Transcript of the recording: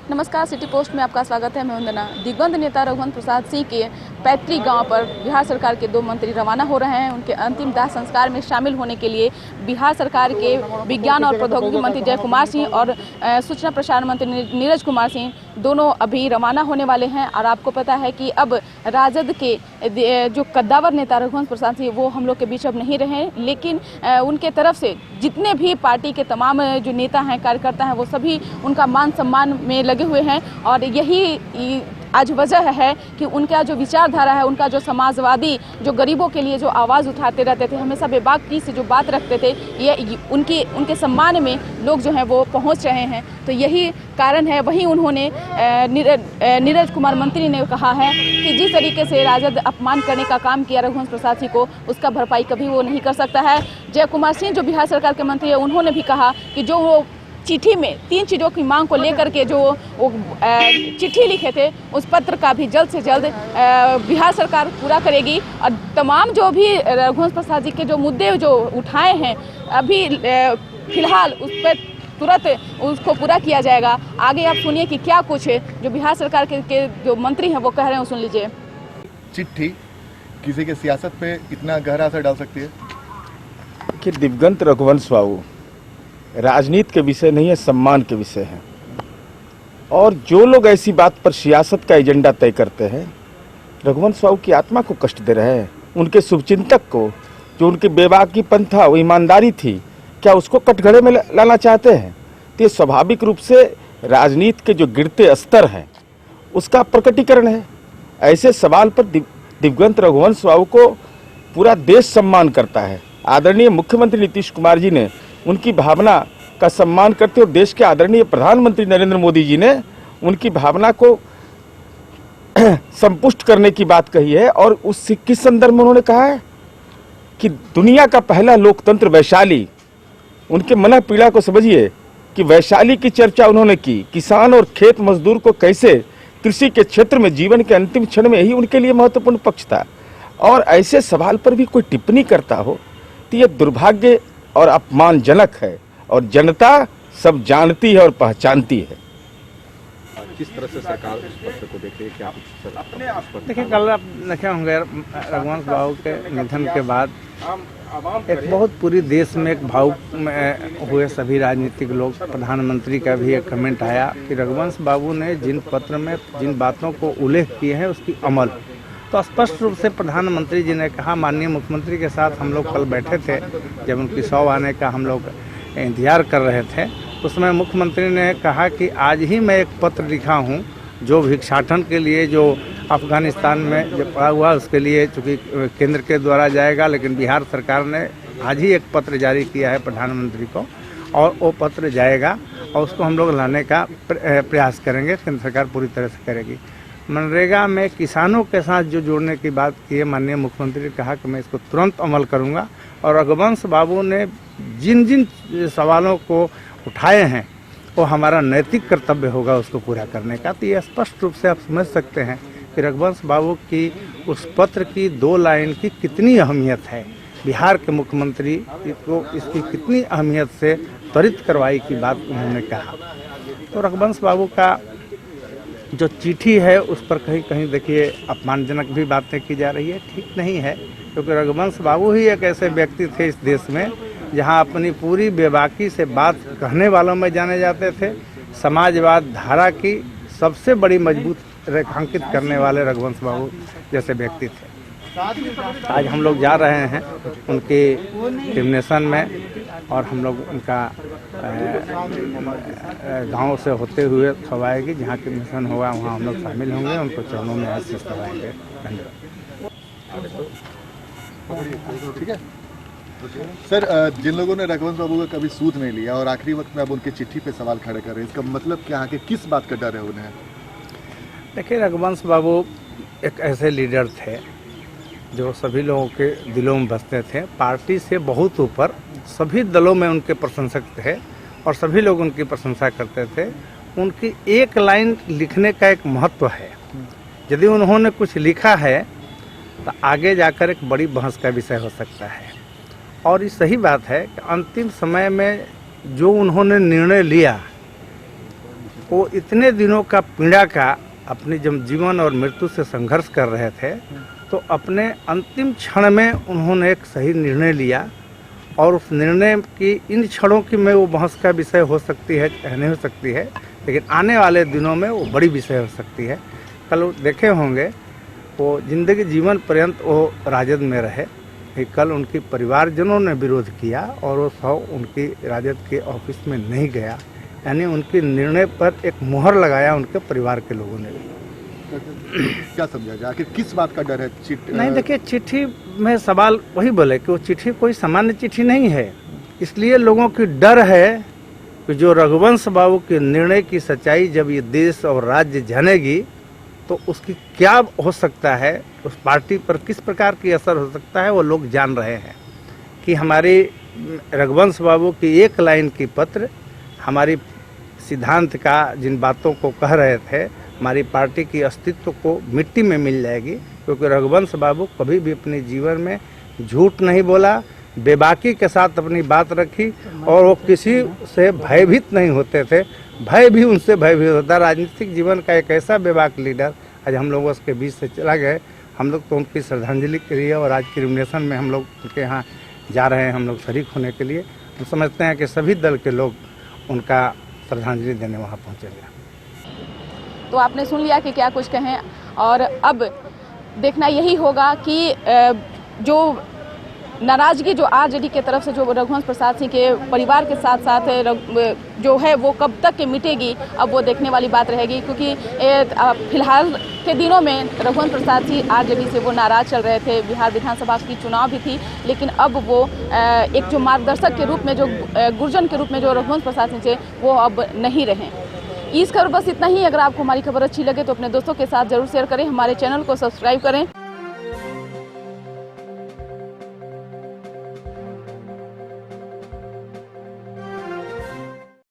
नमस्कार, city post में आपका स्वागत है। मैं वंदना। दिग्गज नेता रघुवंश प्रसाद सिंह के पैतृक गांव पर बिहार सरकार के 2 मंत्री रवाना हो रहे हैं। उनके अंतिम दाह संस्कार में शामिल होने के लिए बिहार सरकार के विज्ञान और प्रौद्योगिकी मंत्री जय कुमार सिंह और सूचना प्रसारण मंत्री नीरज कुमार सिंह दोनों अभी रवाना होने वाले हैं। और आपको पता है कि अब राजद के जो कद्दावर नेता रघुवंश प्रसाद सिंह वो हम लोग के बीच अब नहीं रहे, लेकिन उनके तरफ से जितने भी पार्टी के तमाम जो नेता हैं, कार्यकर्ता हैं, वो सभी उनका मान सम्मान में लगे हुए हैं। और यही आज वजह है कि उनका जो विचारधारा है, उनका जो समाजवादी, जो गरीबों के लिए जो आवाज़ उठाते रहते थे, हमेशा बेबाकी से जो बात रखते थे, ये उनके सम्मान में लोग जो हैं वो पहुंच रहे हैं। तो यही कारण है। वहीं उन्होंने नीरज कुमार मंत्री ने कहा है कि जिस तरीके से राजद अपमान करने का काम किया रघुवंश प्रसाद सिंह को, उसका भरपाई कभी वो नहीं कर सकता है। जय कुमार सिंह जो बिहार सरकार के मंत्री है, उन्होंने भी कहा कि जो वो चिट्ठी में 3 चीज़ों की मांग को लेकर के जो वो चिट्ठी लिखे थे, उस पत्र का भी जल्द से जल्द बिहार सरकार पूरा करेगी। और तमाम जो भी रघुवंश प्रसाद जी के जो मुद्दे जो उठाए हैं, अभी फिलहाल उस पर तुरंत उसको पूरा किया जाएगा। आगे आप सुनिए कि क्या कुछ जो बिहार सरकार के जो मंत्री हैं वो कह रहे हैं, सुन लीजिए। चिट्ठी किसी के सियासत पे इतना गहरा असर डाल सकती है कि दिवंगत रघुवंश बाबू राजनीति के विषय नहीं है, सम्मान के विषय है। और जो लोग ऐसी बात पर सियासत का एजेंडा तय करते हैं, रघुवंश बाबू की आत्मा को कष्ट दे रहे हैं। उनके शुभचिंतक को, जो उनकी बेबाकीपन था, वो ईमानदारी थी, क्या उसको कटघरे में लाना चाहते हैं? तो ये स्वाभाविक रूप से राजनीति के जो गिरते स्तर हैं उसका प्रकटीकरण है। ऐसे सवाल पर दिवंगत रघुवंश बाबू को पूरा देश सम्मान करता है। आदरणीय मुख्यमंत्री नीतीश कुमार जी ने उनकी भावना का सम्मान करते हुए देश के आदरणीय प्रधानमंत्री नरेंद्र मोदी जी ने उनकी भावना को संपुष्ट करने की बात कही है। और उस किस संदर्भ में उन्होंने कहा है कि दुनिया का पहला लोकतंत्र वैशाली, उनके मन पीड़ा को समझिए कि वैशाली की चर्चा उन्होंने की। किसान और खेत मजदूर को कैसे कृषि के क्षेत्र में जीवन के अंतिम क्षण में ही उनके लिए महत्वपूर्ण पक्ष था। और ऐसे सवाल पर भी कोई टिप्पणी करता हो तो यह दुर्भाग्य और अपमानजनक है। और जनता सब जानती है और पहचानती है। किस तरह से सरकार इस पत्र को देख रही है? क्या देखिए, कल आप देखे होंगे रघुवंश बाबू के निधन के बाद एक बहुत पूरी देश में एक भावुक हुए सभी राजनीतिक लोग। प्रधानमंत्री का भी एक कमेंट आया कि रघुवंश बाबू ने जिन पत्र में जिन बातों को उल्लेख किए हैं उसकी अमल। तो स्पष्ट रूप से प्रधानमंत्री जी ने कहा, माननीय मुख्यमंत्री के साथ हम लोग कल बैठे थे, जब उनकी 100 आने का हम लोग इंतजार कर रहे थे, उसमें मुख्यमंत्री ने कहा कि आज ही मैं एक पत्र लिखा हूं जो भिक्षाटन के लिए, जो अफगानिस्तान में जो पड़ा हुआ उसके लिए, चूँकि केंद्र के द्वारा जाएगा, लेकिन बिहार सरकार ने आज ही एक पत्र जारी किया है प्रधानमंत्री को, और वो पत्र जाएगा और उसको हम लोग लाने का प्रयास करेंगे। केंद्र सरकार पूरी तरह से करेगी। मनरेगा में किसानों के साथ जो जोड़ने की बात की है, माननीय मुख्यमंत्री ने कहा कि मैं इसको तुरंत अमल करूंगा। और रघुवंश बाबू ने जिन जिन सवालों को उठाए हैं वो हमारा नैतिक कर्तव्य होगा उसको पूरा करने का। तो ये स्पष्ट रूप से आप समझ सकते हैं कि रघुवंश बाबू की उस पत्र की 2 लाइन की कितनी अहमियत है। बिहार के मुख्यमंत्री को इसकी कितनी अहमियत से त्वरित कार्रवाई की बात उन्होंने कहा। तो रघुवंश बाबू का जो चिट्ठी है उस पर कहीं कहीं देखिए अपमानजनक भी बातें की जा रही है, ठीक नहीं है। क्योंकि रघुवंश बाबू ही एक ऐसे व्यक्ति थे इस देश में जहां अपनी पूरी बेबाकी से बात कहने वालों में जाने जाते थे। समाजवाद धारा की सबसे बड़ी मजबूत रेखांकित करने वाले रघुवंश बाबू जैसे व्यक्ति थे। आज हम लोग जा रहे हैं उनके टिमनेशन में, और हम लोग उनका गांव से होते हुए खवाएगी, जहाँ टिमनेशन होगा वहाँ हम लोग शामिल होंगे, उनको चरणों में आशीष दबाएंगे। ठीक है सर, जिन लोगों ने रघुवंश बाबू का कभी सूद नहीं लिया और आखिरी वक्त में अब उनकी चिट्ठी पे सवाल खड़े कर रहे हैं, इसका मतलब क्या है कि किस बात का डर है उन्हें? देखिए, रघुवंश बाबू एक ऐसे लीडर थे जो सभी लोगों के दिलों में बसते थे। पार्टी से बहुत ऊपर सभी दलों में उनके प्रशंसक थे और सभी लोग उनकी प्रशंसा करते थे। उनकी एक लाइन लिखने का एक महत्व है। यदि उन्होंने कुछ लिखा है तो आगे जाकर एक बड़ी बहस का विषय हो सकता है। और ये सही बात है कि अंतिम समय में जो उन्होंने निर्णय लिया वो इतने दिनों का पीड़ा का अपनी जब जीवन और मृत्यु से संघर्ष कर रहे थे, तो अपने अंतिम क्षण में उन्होंने एक सही निर्णय लिया। और उस निर्णय की इन क्षणों की में वो बहस का विषय हो सकती है, नहीं हो सकती है, लेकिन आने वाले दिनों में वो बड़ी विषय हो सकती है। कल वो देखे होंगे, वो जिंदगी जीवन पर्यंत वो राजद में रहे, कल उनके परिवारजनों ने विरोध किया और वो सब उनकी राजद के ऑफिस में नहीं गया, यानी उनके निर्णय पर एक मुहर लगाया उनके परिवार के लोगों ने भी। क्या समझा जाए, आखिर किस बात का डर है? नहीं, देखिए, चिट्ठी में सवाल वही बोले कि वो चिट्ठी कोई सामान्य चिट्ठी नहीं है, इसलिए लोगों की डर है कि जो रघुवंश बाबू के निर्णय की सच्चाई जब ये देश और राज्य जानेगी तो उसकी क्या हो सकता है, उस पार्टी पर किस प्रकार की असर हो सकता है, वो लोग जान रहे हैं कि हमारी रघुवंश बाबू की एक लाइन की पत्र हमारी सिद्धांत का जिन बातों को कह रहे थे, हमारी पार्टी की अस्तित्व को मिट्टी में मिल जाएगी। क्योंकि रघुवंश बाबू कभी भी अपने जीवन में झूठ नहीं बोला, बेबाकी के साथ अपनी बात रखी और वो किसी से भयभीत नहीं होते थे, भय भी उनसे भयभीत होता। राजनीतिक जीवन का एक ऐसा बेबाक लीडर आज हम लोग उसके बीच से चला गए। हम लोग तो उनकी श्रद्धांजलि के लिए और आज की रिमिनेशन में हम लोग उनके यहाँ जा रहे हैं, हम लोग शरीक होने के लिए। हम समझते हैं कि सभी दल के लोग उनका श्रद्धांजलि देने वहाँ पहुँचेंगे। तो आपने सुन लिया कि क्या कुछ कहें, और अब देखना यही होगा कि जो नाराजगी जो आरजेडी के तरफ से जो रघुवंश प्रसाद सिंह के परिवार के साथ साथ जो है वो कब तक के मिटेगी, अब वो देखने वाली बात रहेगी। क्योंकि फिलहाल के दिनों में रघुवंश प्रसाद सिंह आरजेडी से वो नाराज चल रहे थे। बिहार विधानसभा की चुनाव भी थी, लेकिन अब वो एक जो मार्गदर्शक के रूप में, जो गुर्जन के रूप में जो रघुवंश प्रसाद सिंह थे, वो अब नहीं रहे। इस खबर बस इतना ही। अगर आपको हमारी खबर अच्छी लगे तो अपने दोस्तों के साथ जरूर शेयर करें, हमारे चैनल को सब्सक्राइब करें।